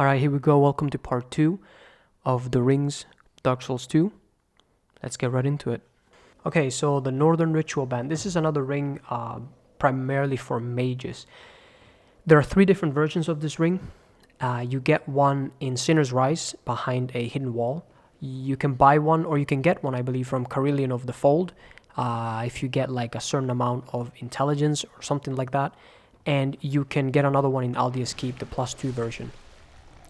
Alright, here we go. Welcome to part 2 of the Rings Dark Souls 2. Let's get right into it. Okay, so the Northern Ritual Band. This is another ring primarily for mages. There are 3 different versions of this ring. You get one in Sinner's Rise behind a hidden wall. You can buy one, or you can get one, I believe, from Carillion of the Fold if you get like a certain amount of intelligence or something like that. And you can get another one in Aldia's Keep, the +2 version,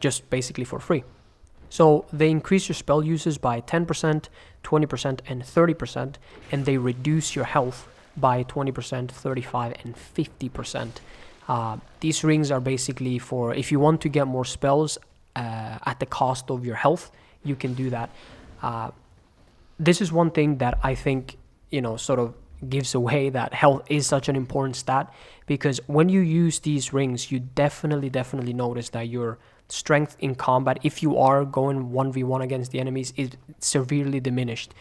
just basically for free. So they increase your spell uses by 10%, 20%, and 30%, and they reduce your health by 20%, 35%, and 50%. These rings are basically for if you want to get more spells at the cost of your health, you can do that. This is one thing that I think, sort of gives away that health is such an important stat, because when you use these rings, you definitely notice that your strength in combat, if you are going 1v1 against the enemies, is severely diminished.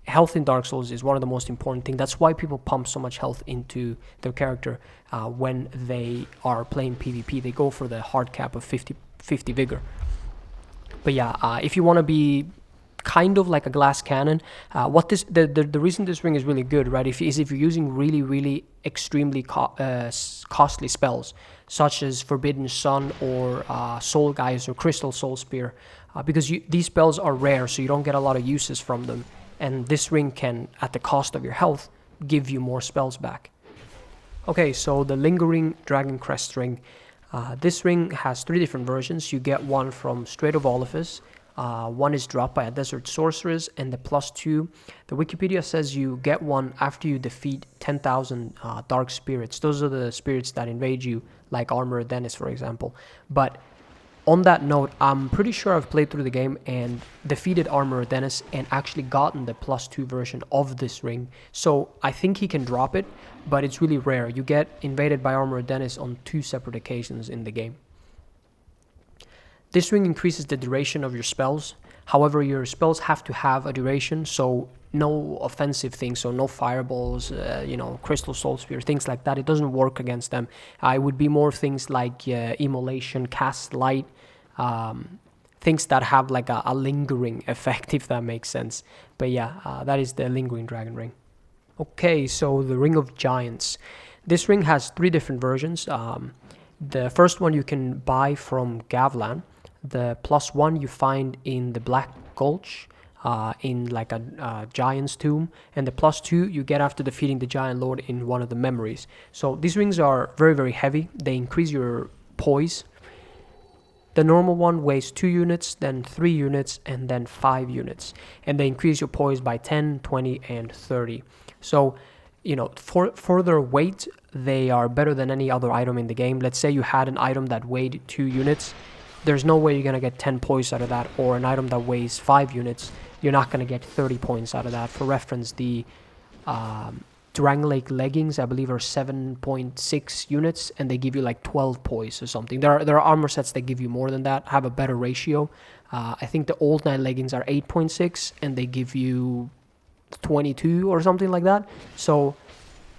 Health in Dark Souls is one of the most important things. That's why people pump so much health into their character when they are playing PvP. They go for the hard cap of 50 vigor. But yeah, if you want to be kind of like a glass cannon, the reason this ring is really good, right, if you're using really extremely costly spells, such as Forbidden Sun or Soul Geist or Crystal Soul Spear, because these spells are rare, so you don't get a lot of uses from them, and this ring can, at the cost of your health, give you more spells back. Okay, so the Lingering Dragoncrest ring. This ring has 3 different versions. You get one from Strait of Olifus. One is dropped by a desert sorceress, and the +2, the Wikipedia says you get one after you defeat 10,000 dark spirits. Those are the spirits that invade you, like Armored Dennis, for example. But on that note, I'm pretty sure I've played through the game and defeated Armored Dennis and actually gotten the +2 version of this ring. So I think he can drop it, but it's really rare. You get invaded by Armored Dennis on 2 separate occasions in the game. This ring increases the duration of your spells. However, your spells have to have a duration, so no offensive things, so no fireballs, Crystal Soul Spear, things like that. It doesn't work against them. It would be more things like Immolation, Cast Light, things that have like a lingering effect, if that makes sense. But yeah, that is the Lingering Dragon Ring. Okay, so the Ring of Giants. This ring has 3 different versions. The first one you can buy from Gavlan. The +1 you find in the Black Gulch, in like a giant's tomb, and the +2 you get after defeating the giant lord in one of the memories. So these rings are very heavy. They increase your poise. The normal one weighs 2 units, then 3 units, and then 5 units, and they increase your poise by 10, 20, and 30. So for their weight, they are better than any other item in the game. Let's say you had an item that weighed 2 units. There's no way you're going to get 10 points out of that, or an item that weighs 5 units, you're not going to get 30 points out of that. For reference, the Drang leggings, I believe, are 7.6 units, and they give you like 12 points or something. There are armor sets that give you more than that, have a better ratio. I think the Old Knight leggings are 8.6, and they give you 22 or something like that. So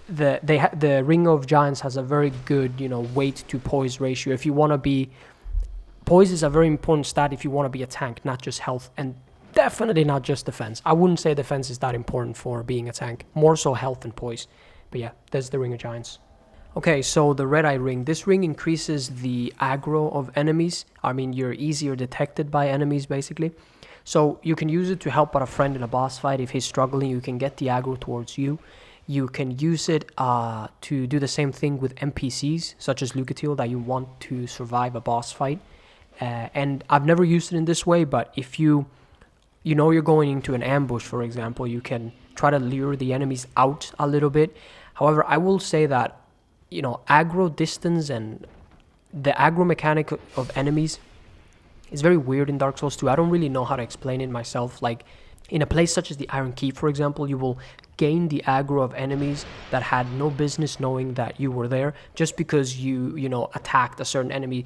the Ring of Giants has a very good, weight to poise ratio. If you want to be... Poise is a very important stat if you want to be a tank, not just health, and definitely not just defense. I wouldn't say defense is that important for being a tank, more so health and poise. But yeah, that's the Ring of Giants. Okay, so the Red Eye Ring. This ring increases the aggro of enemies. I mean, you're easier detected by enemies, basically. So you can use it to help out a friend in a boss fight. If he's struggling, you can get the aggro towards you. You can use it to do the same thing with NPCs, such as Lucatil, that you want to survive a boss fight. And I've never used it in this way, but if you're going into an ambush, for example, you can try to lure the enemies out a little bit. However, I will say that, aggro distance and the aggro mechanic of enemies is very weird in Dark Souls 2. I don't really know how to explain it myself. Like, in a place such as the Iron Keep, for example, you will gain the aggro of enemies that had no business knowing that you were there, just because you attacked a certain enemy.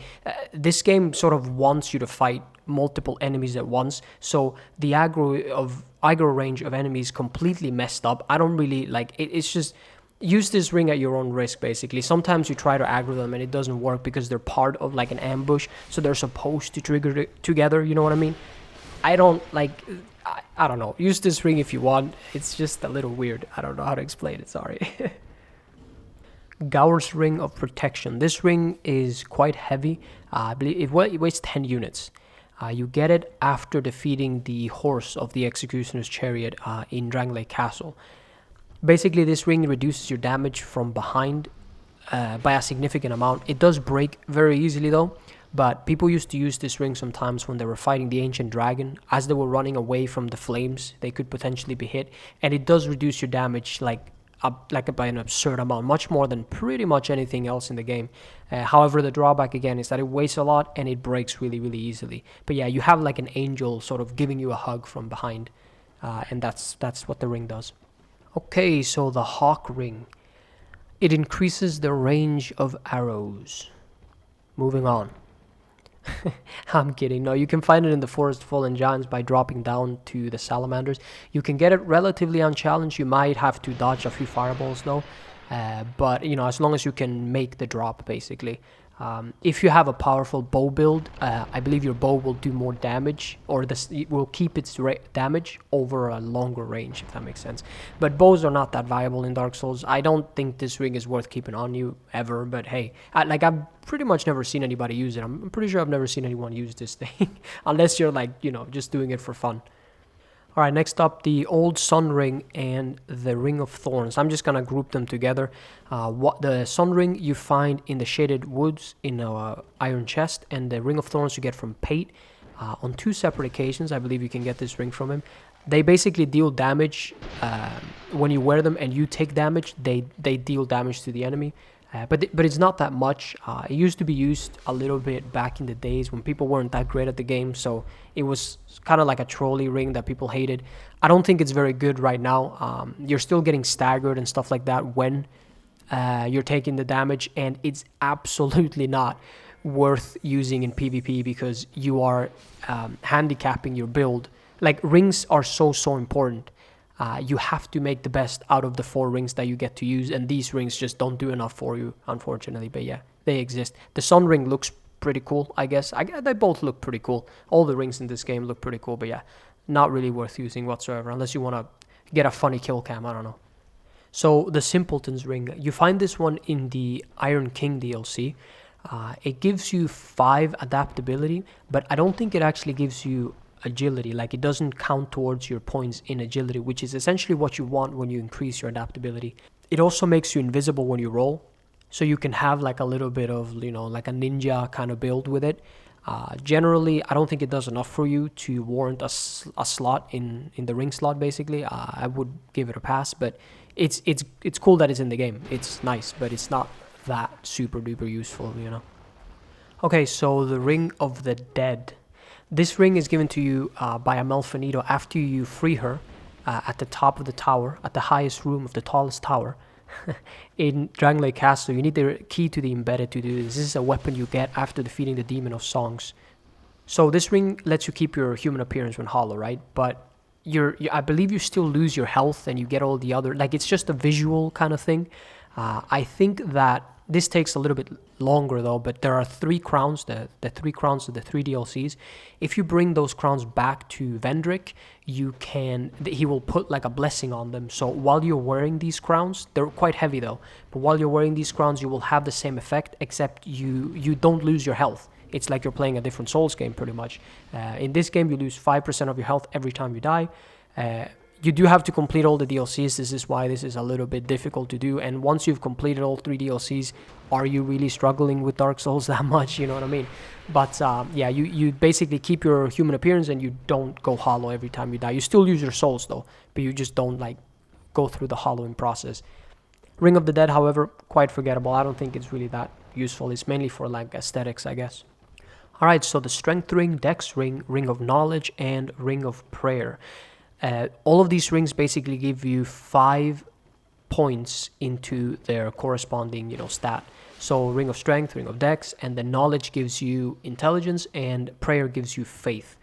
This game sort of wants you to fight multiple enemies at once, so the aggro range of enemies completely messed up. I don't really like it. It's just use this ring at your own risk, basically. Sometimes you try to aggro them and it doesn't work because they're part of like an ambush, so they're supposed to trigger it together, you know what I mean? I don't like, I don't know. Use this ring if you want. It's just a little weird. I don't know how to explain it, sorry. Gower's Ring of Protection. This ring is quite heavy. I believe it weighs 10 units. You get it after defeating the horse of the Executioner's Chariot in Drangleic Castle. Basically, this ring reduces your damage from behind by a significant amount. It does break very easily though, but people used to use this ring sometimes when they were fighting the Ancient Dragon. As they were running away from the flames, they could potentially be hit, and it does reduce your damage like by an absurd amount, much more than pretty much anything else in the game. However, the drawback again is that it weighs a lot and it breaks really, really easily. But yeah, you have like an angel sort of giving you a hug from behind, and that's what the ring does. Okay, so the Hawk Ring. It increases the range of arrows. Moving on. I'm kidding. No, you can find it in the Forest of Fallen Giants by dropping down to the Salamanders. You can get it relatively unchallenged. You might have to dodge a few fireballs though. But, you know, as long as you can make the drop, basically. If you have a powerful bow build, I believe your bow will do more damage, or it will keep its damage over a longer range, if that makes sense. But bows are not that viable in Dark Souls. I don't think this ring is worth keeping on you ever, but hey, I've pretty much never seen anybody use it. I'm pretty sure I've never seen anyone use this thing, unless you're like, you know, just doing it for fun. All right, next up, the Old Sun Ring and the Ring of Thorns. I'm just going to group them together. The Sun Ring you find in the Shaded Woods in a iron chest, and the Ring of Thorns you get from Pate. On 2 separate occasions, I believe you can get this ring from him. They basically deal damage when you wear them and you take damage. They deal damage to the enemy. But it's not that much. It used to be used a little bit back in the days when people weren't that great at the game, so it was kind of like a trolley ring that people hated. I don't think it's very good right now. You're still getting staggered and stuff like that when you're taking the damage, and it's absolutely not worth using in PvP because you are handicapping your build. Like, rings are so important. You have to make the best out of the 4 rings that you get to use, and these rings just don't do enough for you, unfortunately. But yeah, they exist. The Sun Ring looks pretty cool, I guess. They both look pretty cool. All the rings in this game look pretty cool, but yeah, not really worth using whatsoever, unless you want to get a funny kill cam, I don't know. So, the Simpleton's Ring. You find this one in the Iron King DLC. It gives you 5 adaptability, but I don't think it actually gives you agility. Like, it doesn't count towards your points in agility, which is essentially what you want when you increase your adaptability. It also makes you invisible when you roll, so you can have like a little bit of, you know, like a ninja kind of build with it. Generally, I don't think it does enough for you to warrant a slot in the ring slot, basically. I would give it a pass, but it's cool that it's in the game. It's nice, but it's not that super duper useful, you know. Okay, so the Ring of the Dead. This ring is given to you by a Malfinito after you free her at the top of the tower, at the highest room of the tallest tower in Drangleic Castle. You need the key to the embedded to do this. This is a weapon you get after defeating the Demon of Songs. So this ring lets you keep your human appearance when hollow, right? But I believe you still lose your health and you get all the other, like, it's just a visual kind of thing. I think that this takes a little bit longer though, but there are 3 crowns, the 3 crowns of the 3 DLCs. If you bring those crowns back to Vendrick, he will put like a blessing on them. So while you're wearing these crowns, they're quite heavy though, but while you're wearing these crowns, you will have the same effect, except you don't lose your health. It's like you're playing a different Souls game pretty much. In this game, you lose 5% of your health every time you die. You do have to complete all the DLCs. This is why this is a little bit difficult to do. And once you've completed all 3 DLCs, are you really struggling with Dark Souls that much? You know what I mean? But yeah, you basically keep your human appearance and you don't go hollow every time you die. You still use your souls though, but you just don't like go through the hollowing process. Ring of the Dead, however, quite forgettable. I don't think it's really that useful. It's mainly for like aesthetics, I guess. Alright, so the Strength Ring, Dex Ring, Ring of Knowledge, and Ring of Prayer. All of these rings basically give you 5 points into their corresponding, stat. So Ring of Strength, Ring of Dex, and the Knowledge gives you Intelligence, and Prayer gives you Faith.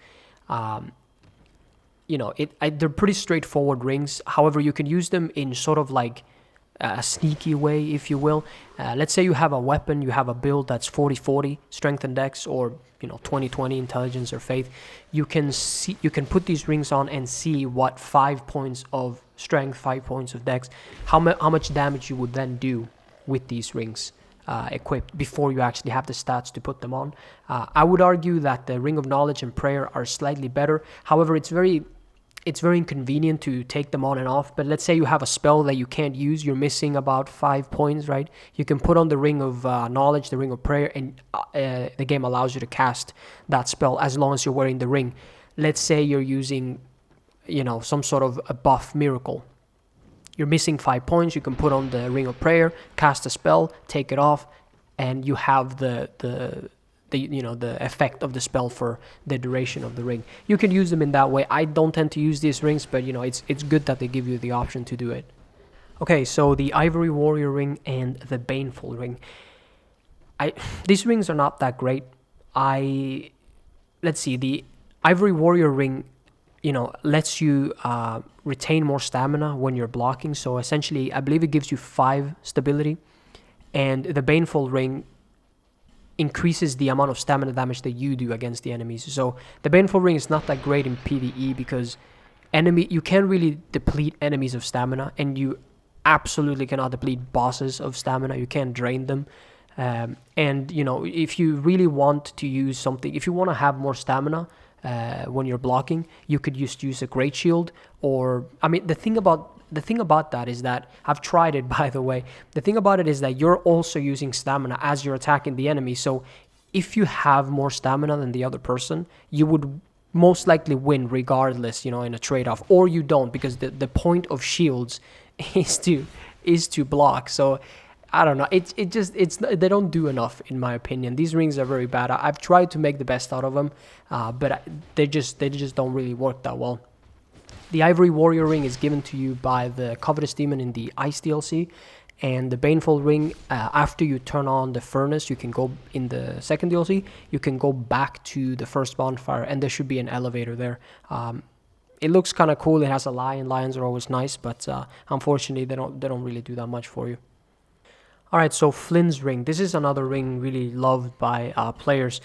They're pretty straightforward rings. However, you can use them in sort of like a sneaky way, if you will. Let's say you have a weapon, you have a build that's 40-40 strength and dex, or 20-20 intelligence or faith. You can put these rings on and see what 5 points of strength, 5 points of dex, how much damage you would then do with these rings equipped before you actually have the stats to put them on. I would argue that the Ring of Knowledge and Prayer are slightly better. However, it's very inconvenient to take them on and off. But let's say you have a spell that you can't use, you're missing about 5 points, right? You can put on the Ring of Knowledge, the Ring of Prayer, and the game allows you to cast that spell as long as you're wearing the ring. Let's say you're using, some sort of a buff miracle. You're missing 5 points, you can put on the Ring of Prayer, cast a spell, take it off, and you have the effect of the spell for the duration of the ring. You can use them in that way. I don't tend to use these rings, but it's good that they give you the option to do it. Okay, so the Ivory Warrior ring and the Baneful ring. These rings are not that great. Let's see, the Ivory Warrior ring, lets you retain more stamina when you're blocking. So essentially, I believe it gives you 5 stability, and the Baneful ring increases the amount of stamina damage that you do against the enemies. So the Baneful ring is not that great in PvE because you can't really deplete enemies of stamina, and you absolutely cannot deplete bosses of stamina. You can't drain them. And if you really want to use something, if you want to have more stamina when you're blocking, you could just use a Great Shield. Or the thing about that is that I've tried it, by the way. The thing about it is that you're also using stamina as you're attacking the enemy. So if you have more stamina than the other person, you would most likely win regardless, in a trade-off. Or you don't, because the point of shields is to block. So I don't know. They don't do enough, in my opinion. These rings are very bad. I've tried to make the best out of them, but they just don't really work that well. The Ivory Warrior ring is given to you by the Covetous demon in the Ice DLC, and the Baneful ring, after you turn on the furnace, you can go in the second DLC, you can go back to the first bonfire, and there should be an elevator there. It looks kind of cool. It has a lion. Lions are always nice, but unfortunately, they don't really do that much for you. All right, so Flynn's ring. This is another ring really loved by players.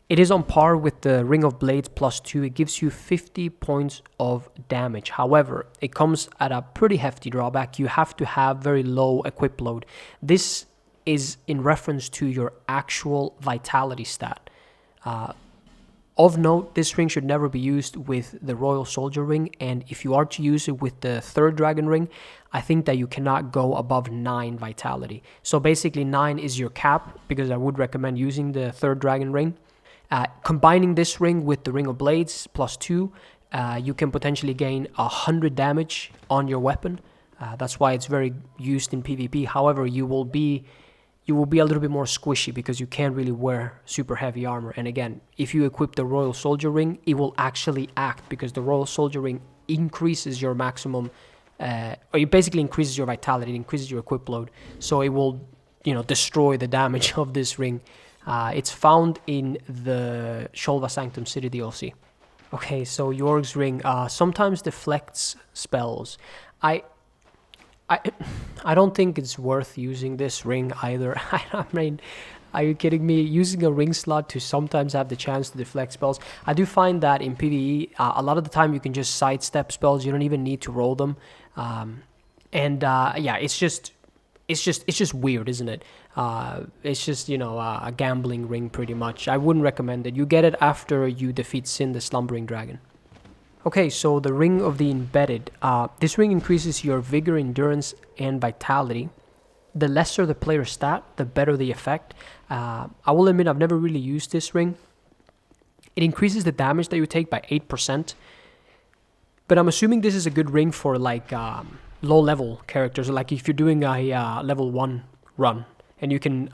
It is on par with the Ring of Blades +2. It gives you 50 points of damage. However, it comes at a pretty hefty drawback. You have to have very low equip load. This is in reference to your actual vitality stat. Of note, this ring should never be used with the Royal Soldier ring, and if you are to use it with the third dragon ring, I think that you cannot go above 9 vitality. So basically 9 is your cap, because I would recommend using the third dragon ring. Combining this ring with the Ring of Blades +2, you can potentially gain 100 damage on your weapon. That's why it's very used in PvP. However, you will be a little bit more squishy because you can't really wear super heavy armor. And again, if you equip the Royal Soldier ring, it will actually act, because the Royal Soldier ring increases your maximum, or it basically increases your vitality, it increases your equip load. So it will, destroy the damage of this ring. It's found in the Sholva Sanctum City DLC. Okay, so Yorgh's ring sometimes deflects spells. I don't think it's worth using this ring either. I mean, are you kidding me? Using a ring slot to sometimes have the chance to deflect spells. I do find that in PvE, a lot of the time you can just sidestep spells. You don't even need to roll them. Yeah, it's just weird, isn't it? It's just, a gambling ring pretty much. I wouldn't recommend it. You get it after you defeat Sin, the Slumbering Dragon. Okay, so the Ring of the Embedded. This ring increases your vigor, endurance, and vitality. The lesser the player's stat, the better the effect. I will admit I've never really used this ring. It increases the damage that you take by 8%. But I'm assuming this is a good ring for low-level characters. Like if you're doing a level 1 run, and you can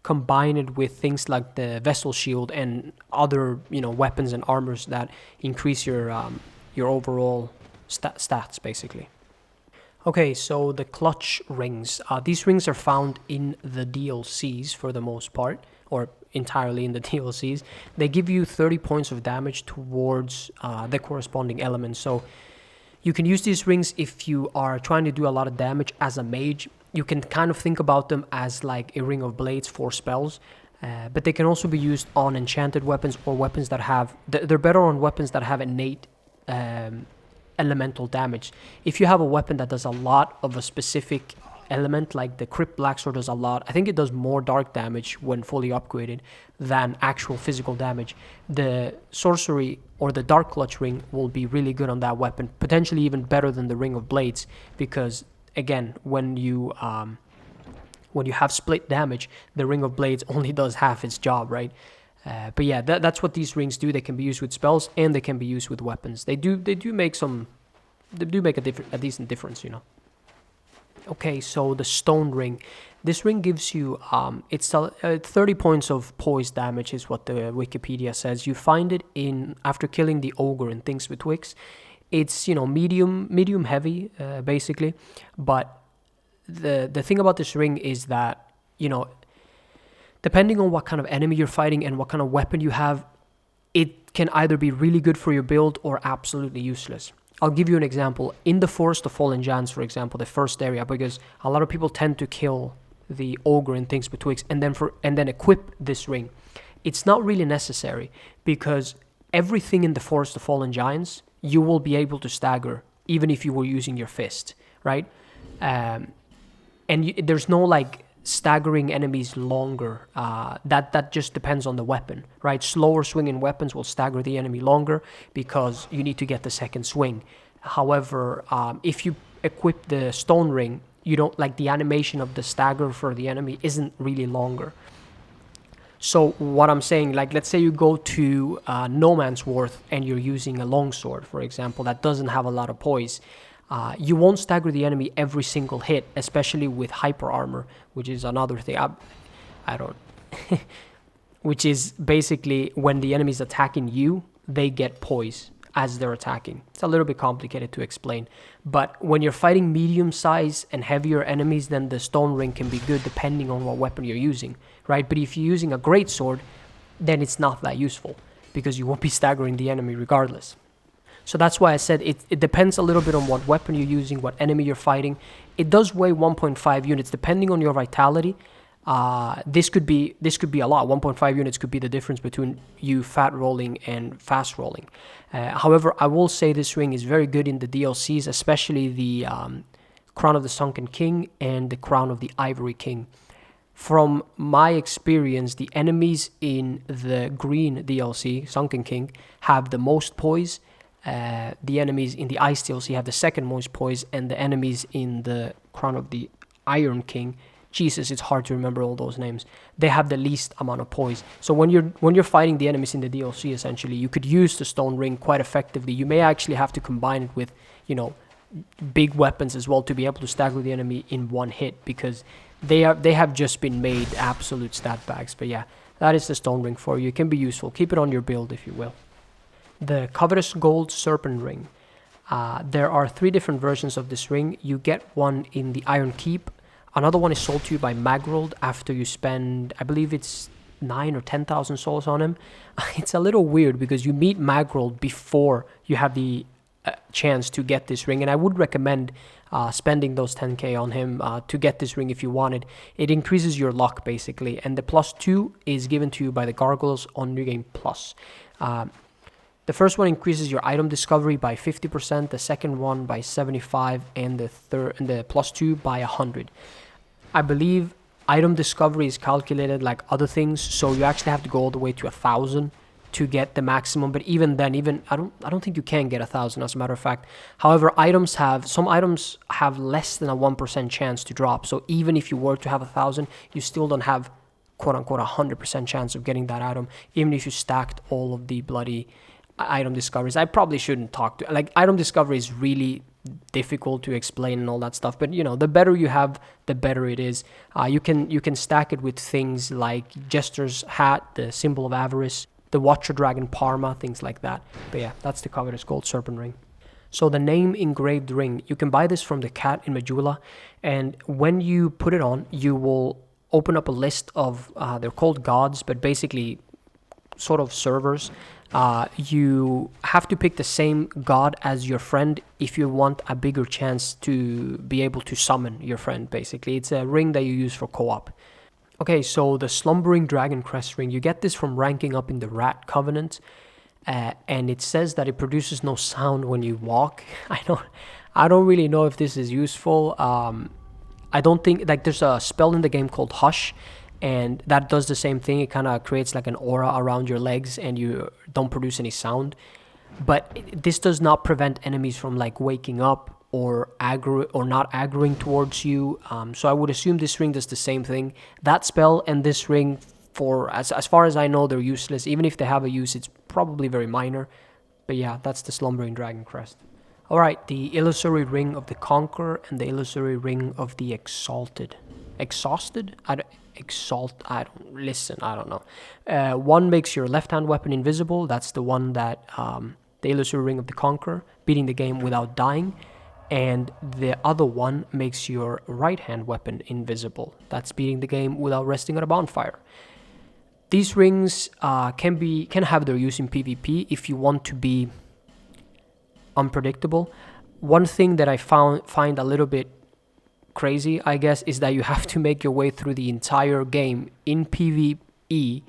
combine it with things like the Vessel Shield and other, weapons and armors that increase your overall stats, basically. Okay, so the Clutch rings. These rings are found in the DLCs for the most part, or entirely in the DLCs. They give you 30 points of damage towards the corresponding element. So You can use these rings if you are trying to do a lot of damage as a mage. You can kind of think about them as like a ring of blades for spells, but they can also be used on enchanted weapons or weapons that have... They're better on weapons that have innate elemental damage. If you have a weapon that does a lot of a specific element, like the Crypt Blacksword does a lot, I think it does more dark damage when fully upgraded than actual physical damage. The sorcery or the Dark Clutch ring will be really good on that weapon, potentially even better than the Ring of Blades, because again, when you have split damage, the Ring of Blades only does half its job, right? But yeah, that's what these rings do. They can be used with spells and they can be used with weapons. They do make a decent difference, you know. Okay, so the Stone Ring. This ring gives you, it's 30 points of poise damage is what the Wikipedia says. You find it after killing the ogre in Things Betwixt. It's, you know, medium heavy, basically. But the thing about this ring is that, you know, depending on what kind of enemy you're fighting and what kind of weapon you have, it can either be really good for your build or absolutely useless. I'll give you an example. In the Forest of Fallen Giants, for example, the first area, because a lot of people tend to kill the ogre and Things Betwixt and then equip this ring. It's not really necessary, because everything in the Forest of Fallen Giants you will be able to stagger even if you were using your fist, right? There's no like staggering enemies longer. That just depends on the weapon, right? Slower swinging weapons will stagger the enemy longer because you need to get the second swing. However, if you equip the Stone Ring, you don't like the animation of the stagger for the enemy isn't really longer. So what I'm saying, like, let's say you go to No Man's Worth and you're using a longsword, for example, that doesn't have a lot of poise. You won't stagger the enemy every single hit, especially with hyper armor, which is another thing. I don't... which is basically when the enemy's attacking you, they get poise as they're attacking. It's a little bit complicated to explain. But when you're fighting medium-sized and heavier enemies, then the Stone Ring can be good depending on what weapon you're using, right? But if you're using a greatsword, then it's not that useful because you won't be staggering the enemy regardless. So that's why I said it depends a little bit on what weapon you're using, what enemy you're fighting. It does weigh 1.5 units depending on your vitality. This could be a lot. 1.5 units could be the difference between you fat rolling and fast rolling. However, I will say this ring is very good in the DLCs, especially the Crown of the Sunken King and the Crown of the Ivory King. From my experience, the enemies in the green DLC, Sunken King, have the most poise. The enemies in the Ice DLC have the second most poise, and the enemies in the Crown of the Iron King, Jesus, it's hard to remember all those names, they have the least amount of poise. So when you're fighting the enemies in the DLC, essentially, you could use the Stone Ring quite effectively. You may actually have to combine it with, you know, big weapons as well to be able to stagger the enemy in one hit, because they have just been made absolute stat bags. But yeah, that is the Stone Ring for you. It can be useful. Keep it on your build if you will. The Covetous Gold Serpent Ring. There are 3 different versions of this ring. You get one in the Iron Keep. Another one is sold to you by Magrold after you spend, I believe it's 9 or 10,000 souls on him. It's a little weird because you meet Magrold before you have the chance to get this ring, and I would recommend spending those 10k on him to get this ring if you wanted. It increases your luck basically, and the +2 is given to you by the Gargoyles on New Game Plus. The first one increases your item discovery by 50%, the second one by 75%, and the +2 by 100%. I believe item discovery is calculated like other things, so you actually have to go all the way to 1,000 to get the maximum. But even then, I don't think you can get 1,000 as a matter of fact. However, some items have less than a 1% chance to drop. So even if you were to have 1,000, you still don't have quote unquote 100% chance of getting that item, even if you stacked all of the bloody item discoveries. I probably shouldn't talk to, like, item discovery is really difficult to explain and all that stuff, but you know, the better you have, the better it is. You can stack it with things like Jester's Hat, the Symbol of Avarice, the Watcher Dragon Parma, things like that. But yeah, that's the Covetous Gold Serpent Ring. So the Name-engraved ring, you can buy this from the cat in Majula, and when you put it on, you will open up a list of they're called gods, but basically sort of servers, you have to pick the same god as your friend if you want a bigger chance to be able to summon your friend, basically. It's a ring that you use for co-op. Okay, so the Slumbering Dragoncrest ring, you get this from ranking up in the Rat Covenant, and it says that it produces no sound when you walk. I don't really know if this is useful. I don't think, like, there's a spell in the game called Hush, and that does the same thing. It kind of creates like an aura around your legs and you don't produce any sound. But this does not prevent enemies from like waking up or aggro or not aggroing towards you. So I would assume this ring does the same thing. That spell and this ring, for as far as I know, they're useless. Even if they have a use, it's probably very minor. But yeah, that's the Slumbering Dragoncrest. Alright, the Illusory Ring of the Conqueror and the Illusory Ring of the Exalted. Exhausted? I don't know. One makes your left-hand weapon invisible. That's the one that, the Illusory Ring of the Conqueror, beating the game without dying. And the other one makes your right-hand weapon invisible. That's beating the game without resting on a bonfire. These rings can have their use in PvP if you want to be unpredictable. One thing that I find a little bit crazy, I guess, is that you have to make your way through the entire game in PvE,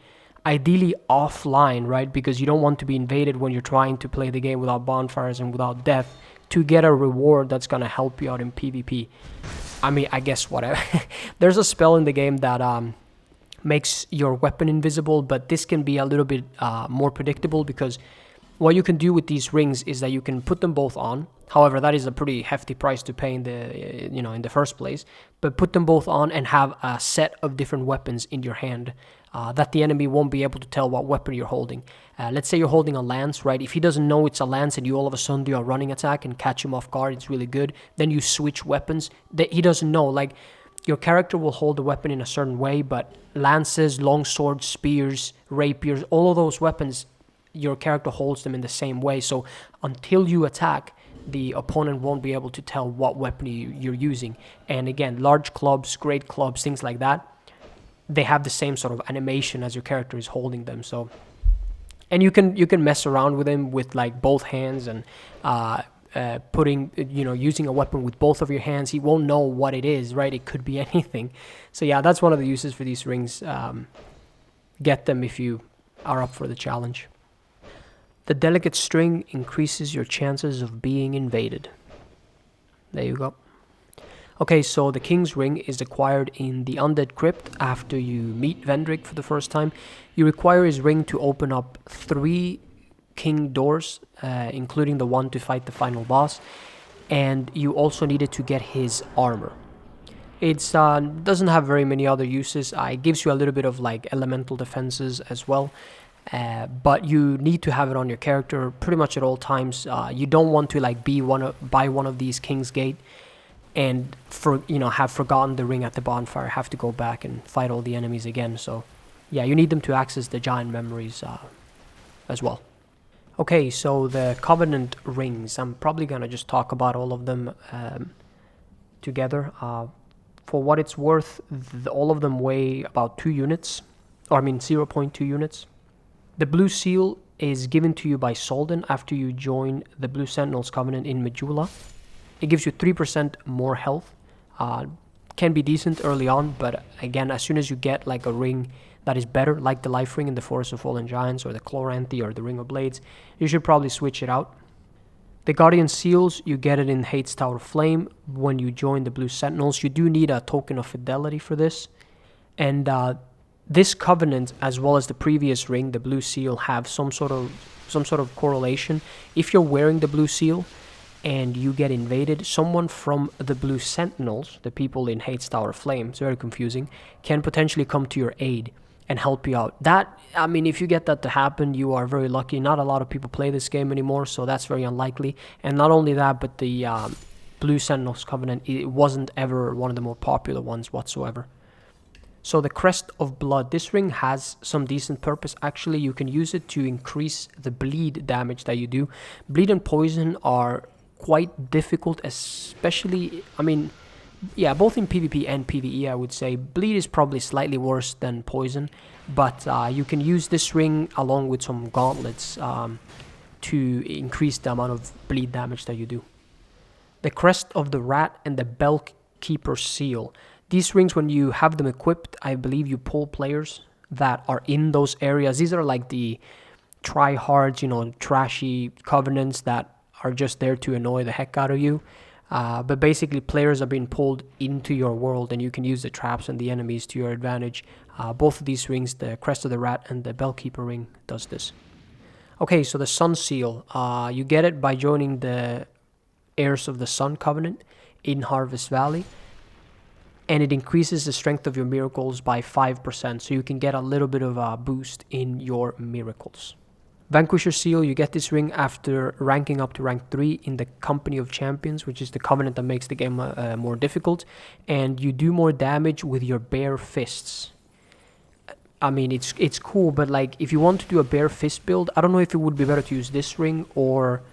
ideally offline, right? Because you don't want to be invaded when you're trying to play the game without bonfires and without death to get a reward that's going to help you out in PvP. I mean, I guess whatever. There's a spell in the game that makes your weapon invisible, but this can be a little bit more predictable, because what you can do with these rings is that you can put them both on. However, that is a pretty hefty price to pay in the first place. But put them both on and have a set of different weapons in your hand that the enemy won't be able to tell what weapon you're holding. Let's say you're holding a lance, right? If he doesn't know it's a lance and you all of a sudden do a running attack and catch him off guard, it's really good. Then you switch weapons. He doesn't know. Like, your character will hold the weapon in a certain way, but lances, long swords, spears, rapiers, all of those weapons, your character holds them in the same way. So until you attack, the opponent won't be able to tell what weapon you're using. And again, large clubs, great clubs, things like that, they have the same sort of animation as your character is holding them. So, and you can mess around with them with like both hands and using a weapon with both of your hands. He won't know what it is, right? It could be anything. So yeah, that's one of the uses for these rings. Get them if you are up for the challenge. The Delicate String increases your chances of being invaded. There you go. Okay, so the King's Ring is acquired in the Undead Crypt after you meet Vendrick for the first time. You require his ring to open up 3 king doors, including the one to fight the final boss. And you also needed to get his armor. It doesn't have very many other uses. It gives you a little bit of like elemental defenses as well. But you need to have it on your character pretty much at all times. You don't want to like buy one of these King's Gate and have forgotten the ring at the bonfire, have to go back and fight all the enemies again. So yeah, you need them to access the giant memories as well. Okay, so the Covenant rings, I'm probably gonna just talk about all of them together. For what it's worth, all of them weigh about 2 units, or I mean 0.2 units. The blue seal is given to you by Solden after you join the Blue Sentinels Covenant in Majula. It gives you 3% more health. Can be decent early on, but again, as soon as you get like a ring that is better, like the Life Ring in the Forest of Fallen Giants, or the Chloranthy, or the Ring of Blades, you should probably switch it out. The Guardian Seals, you get it in Hate's Tower of Flame when you join the Blue Sentinels. You do need a token of fidelity for this. And this Covenant, as well as the previous ring, the Blue Seal, have some sort of correlation. If you're wearing the Blue Seal and you get invaded, someone from the Blue Sentinels, the people in Hate's Tower of Flame, it's very confusing, can potentially come to your aid and help you out. That, I mean, if you get that to happen, you are very lucky. Not a lot of people play this game anymore, so that's very unlikely. And not only that, but the Blue Sentinels Covenant, it wasn't ever one of the more popular ones whatsoever. So the Crest of Blood, this ring has some decent purpose. Actually, you can use it to increase the bleed damage that you do. Bleed and poison are quite difficult, especially, I mean, Yeah, both in PvP and PvE, I would say. Bleed is probably slightly worse than poison, but you can use this ring along with some gauntlets to increase the amount of bleed damage that you do. The Crest of the Rat and the Bellkeeper Seal. These rings, when you have them equipped, I believe you pull players that are in those areas. These are like the try-hards, you know, trashy covenants that are just there to annoy the heck out of you. But basically, players are being pulled into your world, and you can use the traps and the enemies to your advantage. Both of these rings, the Crest of the Rat and the Bellkeeper ring, does this. Okay, so the Sun Seal. You get it by joining the Heirs of the Sun Covenant in Harvest Valley, and it increases the strength of your miracles by 5%, so you can get a little bit of a boost in your miracles. Vanquisher Seal, you get this ring after ranking up to rank 3 in the Company of Champions, which is the covenant that makes the game more difficult, and you do more damage with your bare fists. I mean, it's cool, but like if you want to do a bare fist build, I don't know if it would be better to use this ring or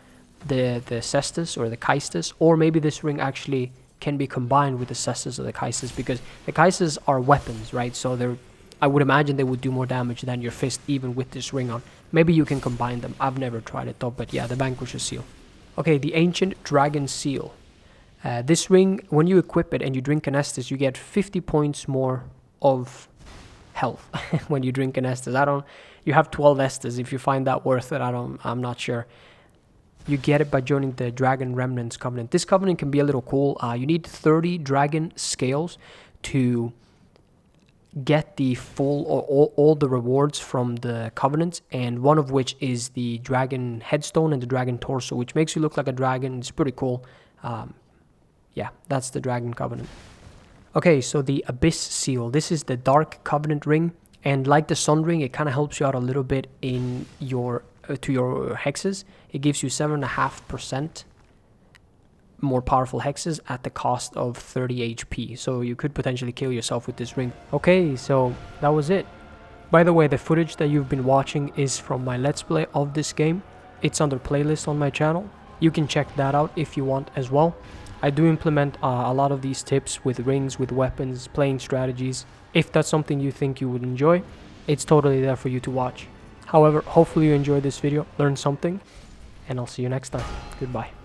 the Cestus or the Caestus, or maybe this ring actually can be combined with the Cestus or the Caestus, because the Caestus are weapons, right? So I would imagine they would do more damage than your fist even with this ring on. Maybe you can combine them. I've never tried it though, but yeah, the Vanquisher Seal. Okay, the Ancient Dragon Seal. This ring, when you equip it and you drink an Estus, you get 50 points more of health when you drink an Estus. You have 12 Estus. If you find that worth it, I'm not sure. You get it by joining the Dragon Remnants Covenant. This covenant can be a little cool. You need 30 dragon scales to get the full or all the rewards from the covenants, and one of which is the dragon headstone and the dragon torso, which makes you look like a dragon. It's pretty cool. Yeah, that's the Dragon Covenant. Okay, so the Abyss Seal. This is the Dark Covenant ring, and like the Sun ring, it kind of helps you out a little bit in your to your hexes. It gives you 7.5% more powerful hexes at the cost of 30 HP. So you could potentially kill yourself with this ring. Okay, so that was it. By the way, the footage that you've been watching is from my Let's Play of this game. It's under playlist on my channel. You can check that out if you want as well. I do implement a lot of these tips with rings, with weapons, playing strategies. If that's something you think you would enjoy, it's totally there for you to watch. However, hopefully you enjoyed this video, learned something, and I'll see you next time. Goodbye.